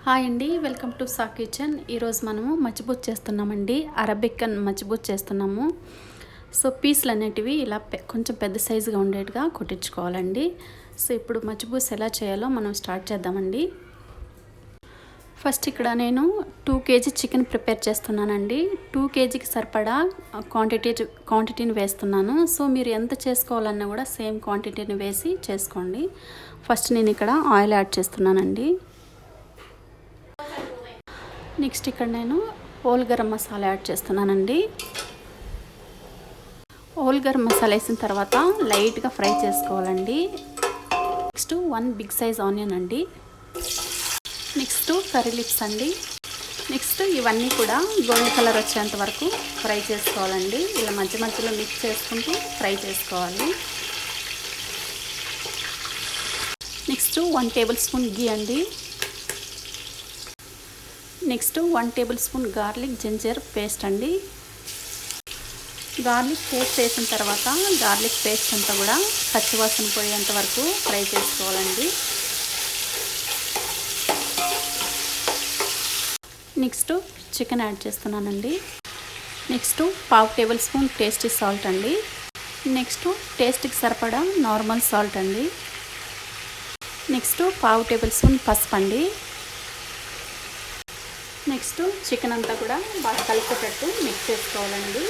Hi అండి, welcome to saw kitchen. ఈరోజు మనము మచ్చిబూత్ చేస్తున్నామండి. అరబికన్ మచ్చిబూత్ చేస్తున్నాము. సో పీసులు అనేటివి ఇలా కొంచెం పెద్ద సైజుగా ఉండేట్టుగా కొట్టించుకోవాలండి. సో ఇప్పుడు మచ్చిబూత్ ఎలా చేయాలో మనం స్టార్ట్ చేద్దామండి. ఫస్ట్ ఇక్కడ నేను 2 kg చికెన్ ప్రిపేర్ చేస్తున్నానండి. 2 kgకి సరిపడా క్వాంటిటీని వేస్తున్నాను. సో మీరు ఎంత చేసుకోవాలన్నా కూడా సేమ్ క్వాంటిటీని వేసి చేసుకోండి. ఫస్ట్ నేను ఇక్కడ ఆయిల్ యాడ్ చేస్తున్నానండి. నెక్స్ట్ ఇక్కడ నేను హోల్ గరం మసాలా యాడ్ చేస్తున్నానండి. హోల్ గరం మసాలా వేసిన తర్వాత లైట్గా ఫ్రై చేసుకోవాలండి. నెక్స్ట్ 1 బిగ్ సైజ్ ఆనియన్ అండి. నెక్స్ట్ కర్రీ లీవ్స్ అండి. నెక్స్ట్ ఇవన్నీ కూడా గోల్డ్ కలర్ వచ్చేంత వరకు ఫ్రై చేసుకోవాలండి. ఇలా మధ్య మధ్యలో మిక్స్ చేసుకుంటూ ఫ్రై చేసుకోవాలి. నెక్స్ట్ 1 టేబుల్ స్పూన్ గీ అండి. Next 1 table spoon garlic ginger paste అండి. గార్లిక్ పేస్ట్ వేసిన తర్వాత గార్లిక్ పేస్ట్ అంతా కూడా పచ్చివాసన పోయేంత వరకు ఫ్రై చేసుకోవాలండి. నెక్స్ట్ చికెన్ యాడ్ చేస్తున్నానండి. Next 1/2 table spoon tasty salt అండి. నెక్స్ట్ టేస్ట్కి సరిపడా నార్మల్ సాల్ట్ అండి. నెక్స్ట్ 1/2 టేబుల్ స్పూన్ పసుపు అండి. నెక్స్ట్ చికెన్ అంతా కూడా బాగా కలిసేటట్టు మిక్స్ చేసుకోవాలండి.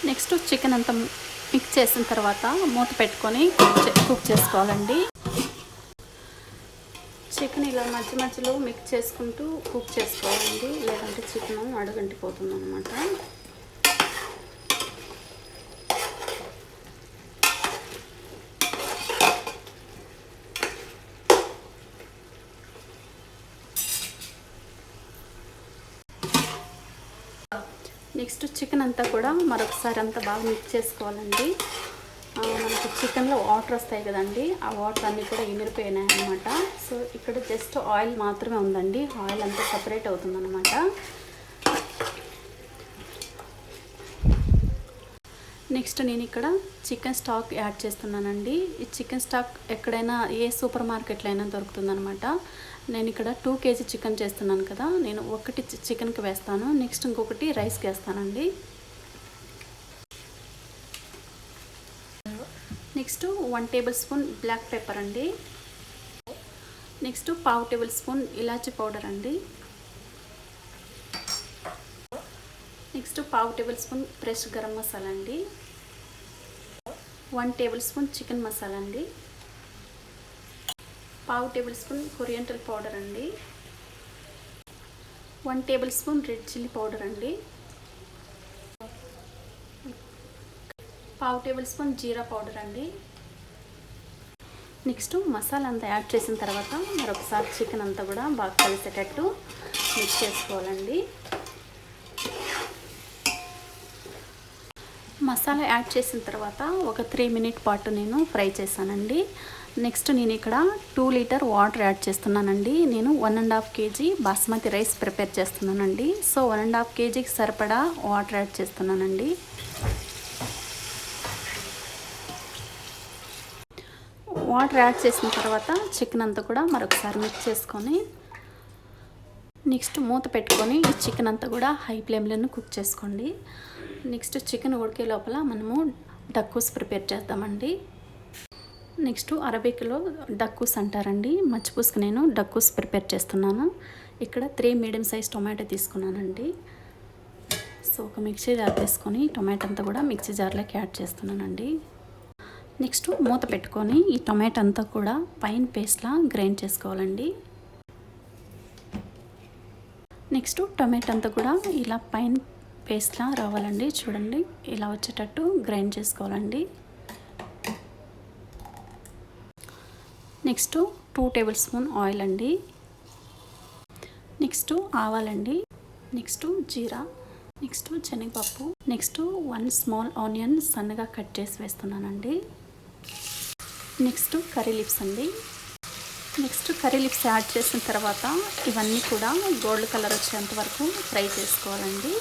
నెక్స్ట్ చికెన్ అంతా మిక్స్ చేసిన తర్వాత మూత పెట్టుకొని కుక్ చేసుకోవాలండి. చికెన్ ఇలా మధ్య మధ్యలో మిక్స్ చేసుకుంటూ కుక్ చేసుకోవాలండి, లేదంటే చికెన్ అడుగంటిపోతుంది అన్నమాట. నెక్స్ట్ చికెన్ అంతా కూడా మరొకసారి అంతా బాగా మిక్స్ చేసుకోవాలండి. మనకు చికెన్లో వాటర్ వస్తాయి కదండి, ఆ వాటర్ అన్నీ కూడా ఇమిరిపోయినాయి అన్నమాట. సో ఇక్కడ జస్ట్ ఆయిల్ మాత్రమే ఉందండి, ఆయిల్ అంతా సపరేట్ అవుతుందన్నమాట. నెక్స్ట్ నేను ఇక్కడ చికెన్ స్టాక్ యాడ్ చేస్తున్నానండి. ఈ చికెన్ స్టాక్ ఎక్కడైనా ఏ సూపర్ మార్కెట్లో అయినా దొరుకుతుందనమాట. నేను ఇక్కడ 2 kg చికెన్ చేస్తున్నాను కదా, నేను ఒకటి చికెన్కి వేస్తాను, నెక్స్ట్ ఇంకొకటి రైస్కి వేస్తానండి. Next 1 table spoon black pepper అండి. నెక్స్ట్ 1/2 టేబుల్ స్పూన్ ఇలాచీ పౌడర్ అండి. Next 1/2 table spoon fresh garam masala అండి. 1 టేబుల్ స్పూన్ చికెన్ మసాలా అండి. 1/2 టేబుల్ స్పూన్ కొరియాండర్ పౌడర్ అండి. 1 table spoon red chilli powder అండి. 1/2 టేబుల్ స్పూన్ జీరా పౌడర్ అండి. నెక్స్ట్ మసాలా అంతా యాడ్ చేసిన తర్వాత మరొకసారి చికెన్ అంతా కూడా బాగా కలిసేటట్టు మిక్స్ చేసుకోవాలండి. మసాలా యాడ్ చేసిన తర్వాత ఒక 3 minute పాటు నేను ఫ్రై చేశానండి. నెక్స్ట్ నేను ఇక్కడ 2 లీటర్ వాటర్ యాడ్ చేస్తున్నానండి. నేను 1.5 kg బాస్మతి రైస్ ప్రిపేర్ చేస్తున్నానండి. సో 1.5 kgకి సరిపడా వాటర్ యాడ్ చేస్తున్నానండి. వాటర్ యాడ్ చేసిన తర్వాత చికెన్ అంతా కూడా మరొకసారి మిక్స్ చేసుకొని నెక్స్ట్ మూత పెట్టుకొని ఈ చికెన్ అంతా కూడా హై ఫ్లేమ్లోనే కుక్ చేసుకోండి. నెక్స్ట్ చికెన్ ఉడికే లోపల మనము డక్కూస్ ప్రిపేర్ చేద్దామండి. నెక్స్ట్ అరబిక్లో డక్కూస్ అంటారండి. మచ్చిపూసుకు నేను డక్కూస్ ప్రిపేర్ చేస్తున్నాను. ఇక్కడ 3 మీడియం సైజ్ టొమాటో తీసుకున్నానండి. సో ఒక మిక్సీ జార్ తీసుకొని టొమాటో అంతా కూడా మిక్సీ జార్లోకి యాడ్ చేస్తున్నానండి. నెక్స్ట్ మూత పెట్టుకొని ఈ టొమాటో అంతా కూడా పైన పేస్ట్లా గ్రైండ్ చేసుకోవాలండి. నెక్స్ట్ టొమాటో అంతా కూడా ఇలా పైన పేస్ట్లా రావాలండి, చూడండి ఇలా వచ్చేటట్టు గ్రైండ్ చేసుకోవాలండి. నెక్స్ట్ 2 టేబుల్ స్పూన్ ఆయిల్ అండి. నెక్స్ట్ ఆవాలండి. నెక్స్ట్ జీరా. నెక్స్ట్ శనగపప్పు. నెక్స్ట్ 1 స్మాల్ ఆనియన్ సన్నగా కట్ చేసి వేస్తున్నానండి. నెక్స్ట్ కర్రీ లీవ్స్ అండి. నెక్స్ట్ కర్రీ లీవ్స్ యాడ్ చేసిన తర్వాత ఇవన్నీ కూడా గోల్డ్ కలర్ వచ్చేంత వరకు ఫ్రై చేసుకోవాలండి.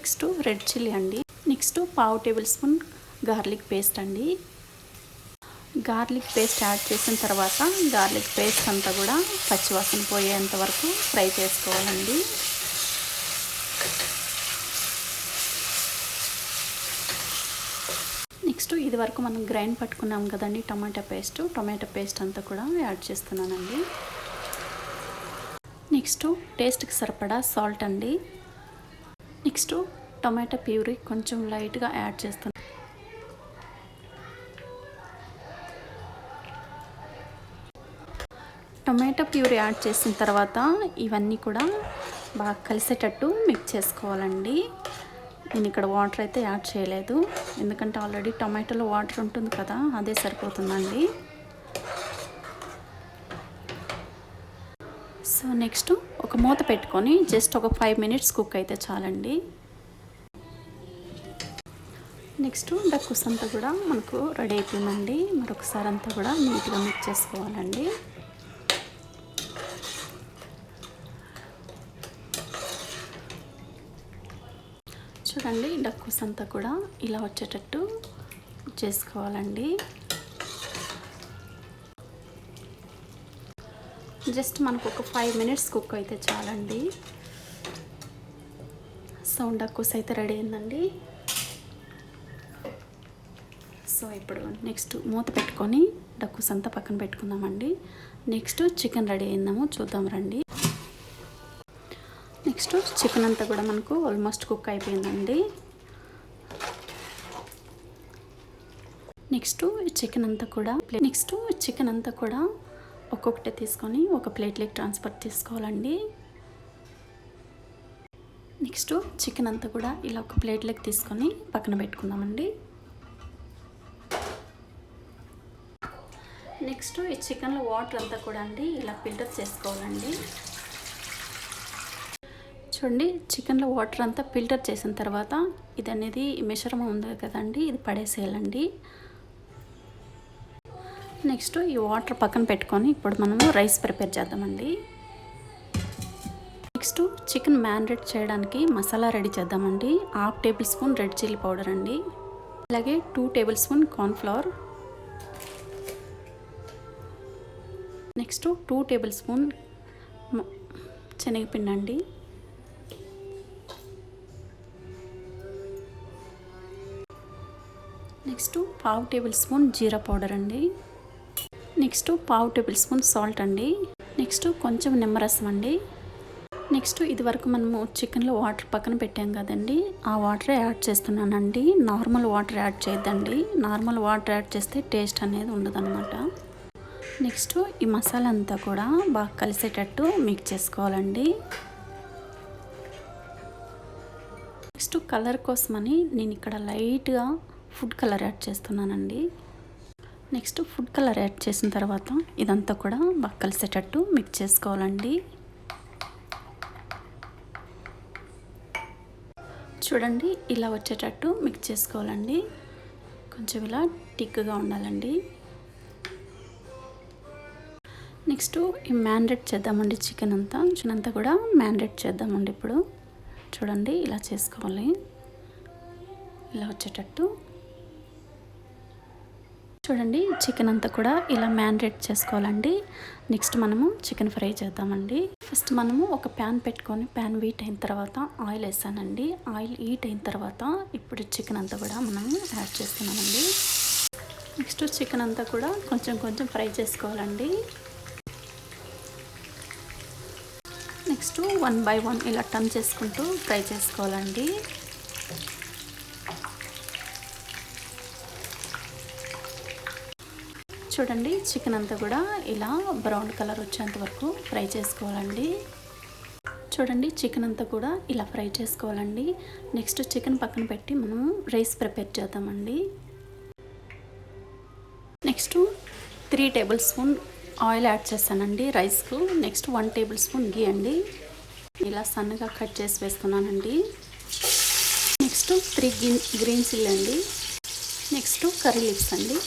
నెక్స్ట్ రెడ్ చిల్లీ అండి. నెక్స్ట్ పావు టేబుల్ స్పూన్ గార్లిక్ పేస్ట్ అండి. గార్లిక్ పేస్ట్ యాడ్ చేసిన తర్వాత గార్లిక్ పేస్ట్ అంతా కూడా పచ్చివాసన పోయేంత వరకు ఫ్రై చేసుకోవాలండి. నెక్స్ట్ ఇది వరకు మనం గ్రైండ్ పట్టుకున్నాం కదండి టొమాటో పేస్ట్ అంతా కూడా యాడ్ చేస్తున్నానండి. నెక్స్ట్ టేస్ట్కి సరిపడా సాల్ట్ అండి. నెక్స్ట్ టొమాటో ప్యూరీ కొంచెం లైట్గా యాడ్ చేస్తున్నాను. టొమాటో ప్యూరీ యాడ్ చేసిన తర్వాత ఇవన్నీ కూడా బాగా కలిసేటట్టు మిక్స్ చేసుకోవాలండి. నేను ఇక్కడ వాటర్ అయితే యాడ్ చేయలేదు, ఎందుకంటే ఆల్రెడీ టొమాటోలో వాటర్ ఉంటుంది కదా, అదే సరిపోతుందండి. సో నెక్స్ట్ ఒక మూత పెట్టుకొని జస్ట్ ఒక 5 మినిట్స్ కుక్ అయితే చాలండి. నెక్స్ట్ డక్కుస్ అంతా కూడా మనకు రెడీ అయిపోయిందండి. మరొకసారి అంతా కూడా నీట్గా మిక్స్ చేసుకోవాలండి. చూడండి డక్కుస్ అంతా కూడా ఇలా వచ్చేటట్టు చేసుకోవాలండి. జస్ట్ మనకు ఒక 5 మినిట్స్ కుక్ అయితే చాలండి. సో డక్కుస్ అయితే రెడీ అయిందండి. సో ఇప్పుడు నెక్స్ట్ మూత పెట్టుకొని డక్కుస్ అంతా పక్కన పెట్టుకుందామండి. నెక్స్ట్ చికెన్ రెడీ అయిందాము చూద్దాం రండి. నెక్స్ట్ చికెన్ అంతా కూడా మనకు ఆల్మోస్ట్ కుక్ అయిపోయిందండి. నెక్స్ట్ చికెన్ అంతా కూడా ఒక్కొక్కటి తీసుకొని ఒక ప్లేట్లోకి ట్రాన్స్ఫర్ చేసుకోవాలండి. నెక్స్ట్ చికెన్ అంతా కూడా ఇలా ఒక ప్లేట్లోకి తీసుకొని పక్కన పెట్టుకుందామండి. నెక్స్ట్ ఈ చికెన్లో వాటర్ అంతా కూడా అండి ఇలా ఫిల్టర్ చేసుకోవాలండి. చూడండి చికెన్లో వాటర్ అంతా ఫిల్టర్ చేసిన తర్వాత ఇది అనేది మిశ్రమం ఉంది కదండి, ఇది పడేసేయాలండి. నెక్స్ట్ ఈ వాటర్ పక్కన పెట్టుకొని ఇప్పుడు మనము రైస్ ప్రిపేర్ చేద్దామండి. నెక్స్ట్ చికెన్ మ్యారినేట్ చేయడానికి మసాలా రెడీ చేద్దామండి. 1/2 table spoon red chilli powder అండి, అలాగే 2 table spoon cornflour, next 2 table spoon శనగపిండి అండి, నెక్స్ట్ 1/2 టేబుల్ స్పూన్ జీరా పౌడర్ అండి, నెక్స్ట్ 1/2 టేబుల్ స్పూన్ సాల్ట్ అండి, నెక్స్ట్ కొంచెం నిమ్మరసం అండి. నెక్స్ట్ ఇది వరకు మనము చికెన్లో వాటర్ పక్కన పెట్టాం కదండి, ఆ వాటర్ యాడ్ చేస్తున్నానండి. నార్మల్ వాటర్ యాడ్ చేయొద్దండి, నార్మల్ వాటర్ యాడ్ చేస్తే టేస్ట్ అనేది ఉండదన్నమాట. నెక్స్ట్ ఈ మసాలా అంతా కూడా బాగా కలిసేటట్టు మిక్స్ చేసుకోవాలండి. నెక్స్ట్ కలర్ కోసమని నేను ఇక్కడ లైట్గా ఫుడ్ కలర్ యాడ్ చేస్తున్నానండి. నెక్స్ట్ ఫుడ్ కలర్ యాడ్ చేసిన తర్వాత ఇదంతా కూడా బాగా కలిసేటట్టు మిక్స్ చేసుకోవాలండి. చూడండి ఇలా వచ్చేటట్టు మిక్స్ చేసుకోవాలండి. కొంచెం ఇలా థిక్గా ఉండాలండి. నెక్స్ట్ ఈ మ్యారినేట్ చేద్దామండి. చికెన్ అంతా కూడా మ్యారినేట్ చేద్దామండి. ఇప్పుడు చూడండి ఇలా చేసుకోవాలి, ఇలా వచ్చేటట్టు. చూడండి చికెన్ అంతా కూడా ఇలా మ్యారినేట్ చేసుకోవాలండి. నెక్స్ట్ మనము చికెన్ ఫ్రై చేద్దామండి. ఫస్ట్ మనము ఒక ప్యాన్ పెట్టుకొని ప్యాన్ హీట్ అయిన తర్వాత ఆయిల్ వేసానండి. ఆయిల్ హీట్ అయిన తర్వాత ఇప్పుడు చికెన్ అంతా కూడా మనము యాడ్ చేస్తున్నామండి. నెక్స్ట్ చికెన్ అంతా కూడా కొంచెం ఫ్రై చేసుకోవాలండి. నెక్స్ట్ 1 బై 1 ఇలా టర్న్ చేసుకుంటూ ఫ్రై చేసుకోవాలండి. చూడండి చికెన్ అంతా కూడా ఇలా బ్రౌన్ కలర్ వచ్చేంత వరకు ఫ్రై చేసుకోవాలండి. చూడండి చికెన్ అంతా కూడా ఇలా ఫ్రై చేసుకోవాలండి. నెక్స్ట్ చికెన్ పక్కన పెట్టి మనం రైస్ ప్రిపేర్ చేద్దామండి. Next 3 table spoon oil add చేస్తానండి రైస్కు. నెక్స్ట్ 1 టేబుల్ స్పూన్ గీ అండి, ఇలా సన్నగా కట్ చేసి వేస్తున్నానండి. నెక్స్ట్ 3 గ్రీన్ చిల్లీ అండి, నెక్స్ట్ కర్రీ లీవ్స్ అండి,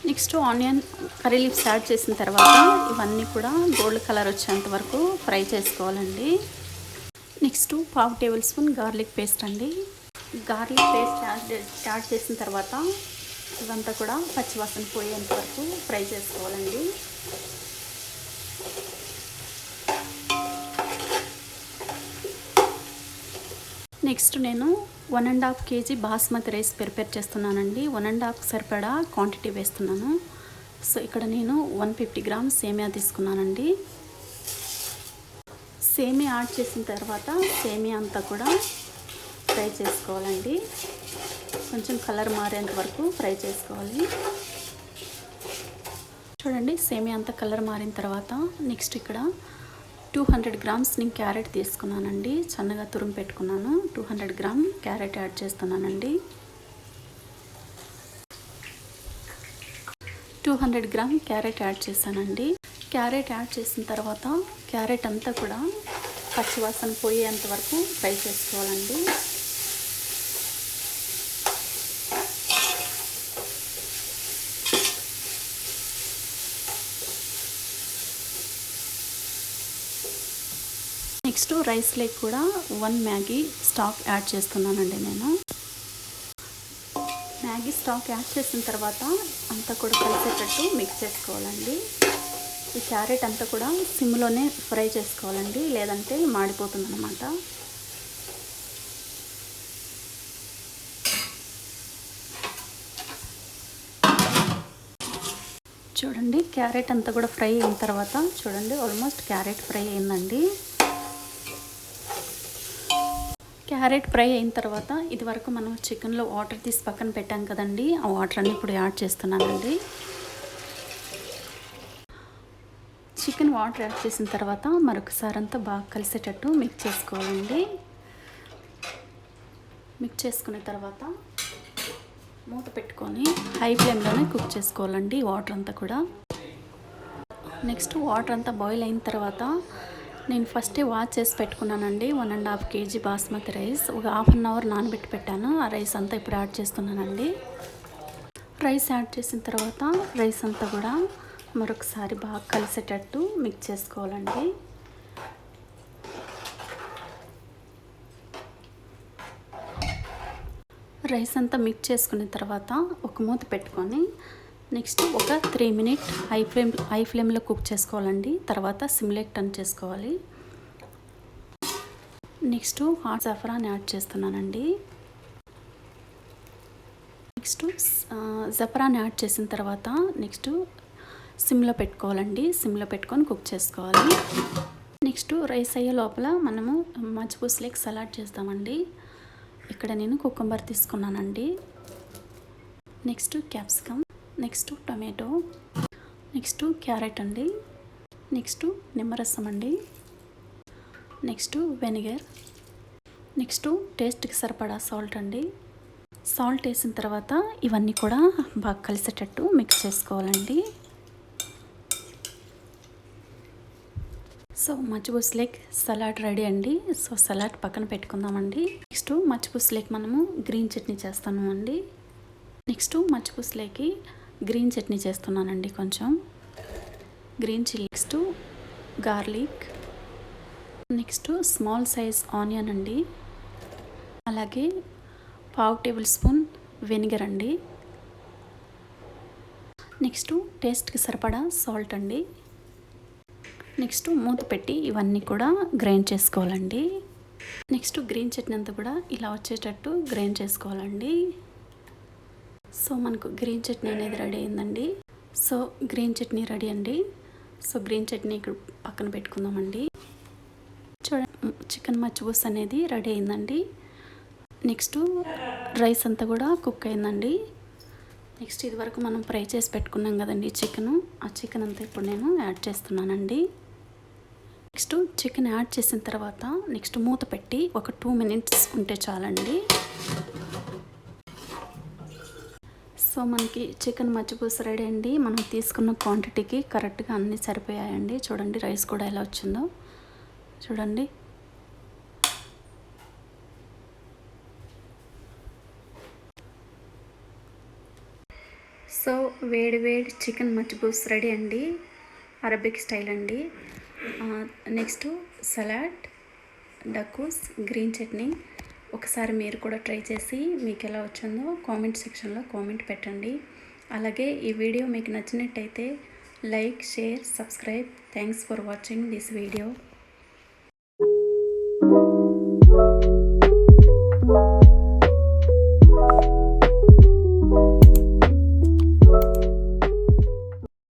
next onion curry leaves add చేసిన తర్వాత ఇవన్నీ కూడా గోల్డ్ కలర్ వచ్చేంత వరకు ఫ్రై చేసుకోవాలండి. Next 1/2 table spoon garlic paste అండి. గార్లిక్ పేస్ట్ యాడ్ చేసిన తర్వాత ఇవంతా కూడా పచ్చివాసన పోయేంత వరకు ఫ్రై చేసుకోవాలండి. నెక్స్ట్ నేను 1.5 kg బాస్మతి రైస్ ప్రిపేర్ చేస్తున్నానండి. 1.5 సరిపడా క్వాంటిటీ వేస్తున్నాను. సో ఇక్కడ నేను 150 గ్రామ్స్ సేమియా తీసుకున్నానండి. సేమియా యాడ్ చేసిన తర్వాత సేమియా అంతా కూడా ఫ్రై చేసుకోవాలండి. కొంచెం కలర్ మారేంత వరకు ఫ్రై చేసుకోవాలి. చూడండి సేమియా అంతా కలర్ మారిన తర్వాత నెక్స్ట్ ఇక్కడ 200 గ్రామ్స్ నేను క్యారెట్ తీసుకున్నానండి. సన్నగా తురుము పెట్టుకున్నాను. 200 గ్రామ్ క్యారెట్ యాడ్ చేస్తున్నానండి. 200 గ్రామ్ క్యారెట్ యాడ్ చేశానండి. క్యారెట్ యాడ్ చేసిన తర్వాత క్యారెట్ అంతా కూడా పచ్చివాసన పోయేంత వరకు ఫ్రై చేసుకోవాలండి. నెక్స్ట్ రైస్ లేక్ కూడా 1 మ్యాగీ స్టాక్ యాడ్ చేస్తున్నానండి. నేను మ్యాగీ స్టాక్ యాడ్ చేసిన తర్వాత అంతా కూడా కలిసేటట్టు మిక్స్ చేసుకోవాలండి. ఈ క్యారెట్ అంతా కూడా సిమ్లోనే ఫ్రై చేసుకోవాలండి, లేదంటే మాడిపోతుంది అన్నమాట. చూడండి క్యారెట్ అంతా కూడా ఫ్రై అయిన తర్వాత చూడండి ఆల్మోస్ట్ క్యారెట్ ఫ్రై అయిందండి. క్యారెట్ ఫ్రై అయిన తర్వాత ఇది వరకు మనం చికెన్లో వాటర్ తీసి పక్కన పెట్టాం కదండి, ఆ వాటర్ అన్ని ఇప్పుడు యాడ్ చేస్తున్నానండి. చికెన్ వాటర్ యాడ్ చేసిన తర్వాత మరొకసారి అంతా బాగా కలిసేటట్టు మిక్స్ చేసుకోవాలండి. మిక్స్ చేసుకున్న తర్వాత మూత పెట్టుకొని హై ఫ్లేమ్లోనే కుక్ చేసుకోవాలండి వాటర్ అంతా కూడా. నెక్స్ట్ వాటర్ అంతా బాయిల్ అయిన తర్వాత నేను ఫస్టే వాష్ చేసి పెట్టుకున్నానండి 1.5 kg బాస్మతి రైస్. ఒక 1/2 అవర్ నానబెట్టి పెట్టాను. ఆ రైస్ అంతా ఇప్పుడు యాడ్ చేస్తున్నానండి. రైస్ యాడ్ చేసిన తర్వాత రైస్ అంతా కూడా మరొకసారి బాగా కలిసేటట్టు మిక్స్ చేసుకోవాలండి. రైస్ అంతా మిక్స్ చేసుకున్న తర్వాత ఒక మూత పెట్టుకొని నెక్స్ట్ ఒక 3 minutes హై ఫ్లేమ్లో కుక్ చేసుకోవాలండి. తర్వాత సిమ్లోకి టర్న్ చేసుకోవాలి. నెక్స్ట్ హాట్ జఫ్రాన్ యాడ్ చేస్తున్నానండి. నెక్స్ట్ జఫ్రాన్ యాడ్ చేసిన తర్వాత నెక్స్ట్ సిమ్లో పెట్టుకోవాలండి. సిమ్లో పెట్టుకొని కుక్ చేసుకోవాలి. నెక్స్ట్ రైస్ అయ్యే లోపల మనము మజ్బూస్ సలాడ్ చేస్తామండి. ఇక్కడ నేను కుకుంబర్ తీసుకున్నానండి. Next capsicum, next tomato, next carrot అండి, నెక్స్ట్ నిమ్మరసం అండి, నెక్స్ట్ వెనిగర్, నెక్స్ట్ టేస్ట్కి సరిపడా సాల్ట్ అండి. సాల్ట్ వేసిన తర్వాత ఇవన్నీ కూడా బాగా కలిసేటట్టు మిక్స్ చేసుకోవాలండి. So machboos lake salad ready అండి. సో సలాడ్ పక్కన పెట్టుకుందామండి. నెక్స్ట్ మజ్బూస్ లేక్ మనము గ్రీన్ చట్నీ చేస్తాము అండి. నెక్స్ట్ మజ్బూస్ లేక్కి గ్రీన్ చట్నీ చేస్తున్నానండి. కొంచెం green chilli, next garlic, next small size onion అండి, అలాగే 1/2 టేబుల్ స్పూన్ వెనిగర్ అండి, నెక్స్ట్ టేస్ట్కి సరిపడా సాల్ట్ అండి. నెక్స్ట్ మూత పెట్టి ఇవన్నీ కూడా గ్రైండ్ చేసుకోవాలండి. నెక్స్ట్ గ్రీన్ చట్నీ అంతా కూడా ఇలా వచ్చేటట్టు గ్రైండ్ చేసుకోవాలండి. సో మనకు గ్రీన్ చట్నీ అనేది రెడీ అయిందండి. సో గ్రీన్ చట్నీ రెడీ అండి. సో గ్రీన్ చట్నీ ఇక్కడ పక్కన పెట్టుకుందామండి. చూడండి చికెన్ మజ్బూస్ అనేది రెడీ అయిందండి. నెక్స్ట్ రైస్ అంతా కూడా కుక్ అయిందండి. నెక్స్ట్ ఇది వరకు మనం ఫ్రై చేసి పెట్టుకున్నాం కదండి చికెను, ఆ చికెన్ అంతా ఇప్పుడు నేను యాడ్ చేస్తున్నానండి. నెక్స్ట్ చికెన్ యాడ్ చేసిన తర్వాత నెక్స్ట్ మూత పెట్టి ఒక 2 minutes ఉంటే చాలండి. సో మనకి చికెన్ మజ్బూస్ రెడీ అండి. మనం తీసుకున్న క్వాంటిటీకి కరెక్ట్గా అన్నీ సరిపోయాయండి. చూడండి రైస్ కూడా ఎలా వచ్చిందో చూడండి. సో వేడి వేడి చికెన్ మజ్బూస్ రెడీ అండి. అరబిక్ స్టైల్ అండి. నెక్స్ట్ సలాడ్, డక్కూస్ గ్రీన్ చట్నీ. ఒకసారి మీరు కూడా ట్రై చేసి మీకు ఎలా వచ్చిందో కామెంట్ సెక్షన్లో కామెంట్ పెట్టండి. అలాగే ఈ వీడియో మీకు నచ్చినట్టయితే like, share, subscribe. Thanks for watching this video.